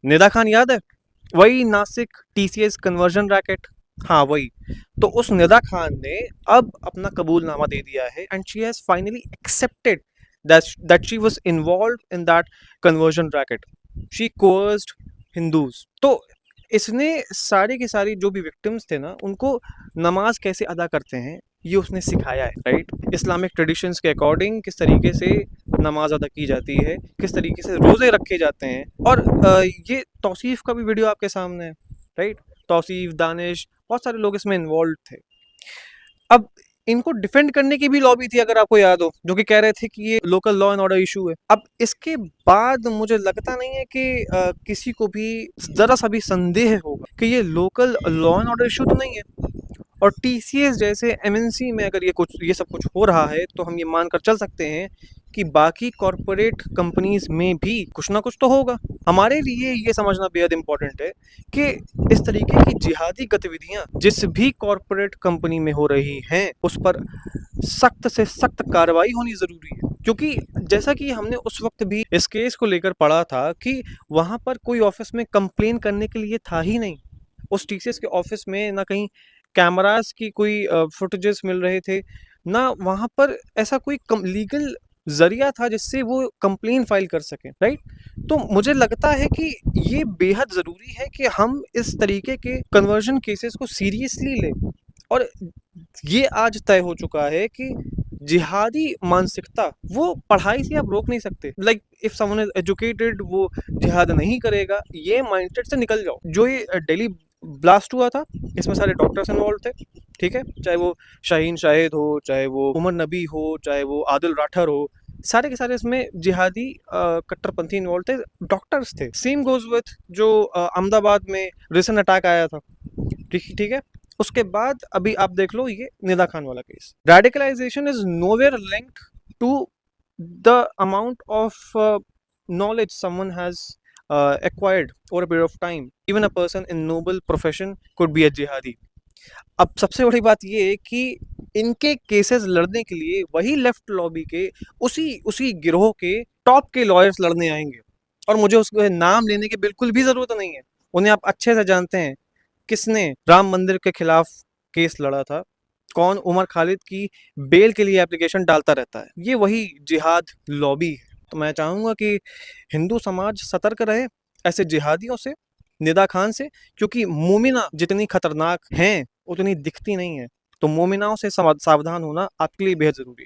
निदा खान याद है? वही नासिक टीसीएस कन्वर्जन रैकेट। हाँ वही। तो उस निदा खान ने अब अपना कबूलनामा दे दिया है and she has finally accepted that she was involved in that conversion racket. She coerced Hindus. तो इसने सारी की सारी जो भी विक्टिम्स थे ना उनको नमाज कैसे अदा करते हैं ये उसने सिखाया है, राइट? इस्लामिक ट्रेडिशंस के अकॉर्डिंग किस तरीके से नमाज अदा की जाती है, किस तरीके से रोज़े रखे जाते हैं। और ये तौसीफ़ का भी वीडियो आपके सामने है, राइट? तौसीफ़, दानिश, बहुत सारे लोग इसमें इन्वॉल्व थे। अब इनको डिफेंड करने की भी लॉबी थी अगर आपको याद हो, जो कि कह रहे थे कि ये local law and order issue है। अब इसके बाद मुझे लगता नहीं है कि किसी को भी ज़रा सा भी संदेह होगा कि ये local law and order issue तो नहीं है। और टीसीएस जैसे एमएनसी में अगर ये सब कुछ हो रहा है तो हम ये मानकर चल सकते हैं कि बाकी कॉरपोरेट कंपनीज में भी कुछ ना कुछ तो होगा। हमारे लिए ये समझना बेहद इम्पोर्टेंट है कि इस तरीके की जिहादी गतिविधियां जिस भी कॉरपोरेट कंपनी में हो रही हैं उस पर सख्त से सख्त कार्रवाई होनी ज़रूरी है। क्योंकि जैसा कि हमने उस वक्त भी इस केस को लेकर पढ़ा था कि वहाँ पर कोई ऑफिस में कंप्लेन करने के लिए था ही नहीं। उस टीसीएस के ऑफिस में ना कहीं कैमरास की कोई फुटेजेस मिल रहे थे, ना वहाँ पर ऐसा कोई लीगल जरिया था जिससे वो कंप्लेन फाइल कर सकें, राइट? तो मुझे लगता है कि ये बेहद ज़रूरी है कि हम इस तरीके के कन्वर्जन केसेस को सीरियसली लें। और ये आज तय हो चुका है कि जिहादी मानसिकता वो पढ़ाई से आप रोक नहीं सकते। Like if someone is educated वो जिहाद नहीं करेगा, ये माइंडसेट से निकल जाओ। जो ये दिल्ली ब्लास्ट हुआ था इसमें सारे डॉक्टर्स इन्वॉल्व थे, ठीक है? चाहे वो शाहीन शाहिद हो, चाहे वो उमर नबी हो, चाहे वो आदिल राठर हो, सारे के सारे इसमें जिहादी कट्टरपंथी इन्वॉल्व थे, डॉक्टर्स थे। सेम गोज विथ जो अहमदाबाद में रिसेंट अटैक आया था, ठीक ठीक है? उसके बाद अभी आप देख लो ये निदा खान वाला केस। Radicalisation is nowhere linked to the amount of knowledge someone has acquired over a period of time. Even a person in noble profession could be a jihadi. अब सबसे बड़ी बात ये है कि इनके केसेस लड़ने के लिए वही लेफ्ट लॉबी के उसी उसी गिरोह के टॉप के लॉयर्स लड़ने आएंगे। और मुझे उसके नाम लेने की बिल्कुल भी ज़रूरत नहीं है, उन्हें आप अच्छे से जानते हैं। किसने राम मंदिर के खिलाफ केस लड़ा था, कौन उमर खालिद की बेल के लिए एप्लीकेशन डालता रहता है, ये वही जिहाद लॉबी है। तो मैं चाहूँगा कि हिंदू समाज सतर्क रहे ऐसे जिहादियों से, निदा खान से, क्योंकि मोमिना जितनी खतरनाक हैं उतनी दिखती नहीं है। तो मोमिनाओं से सावधान होना आपके लिए बेहद ज़रूरी है।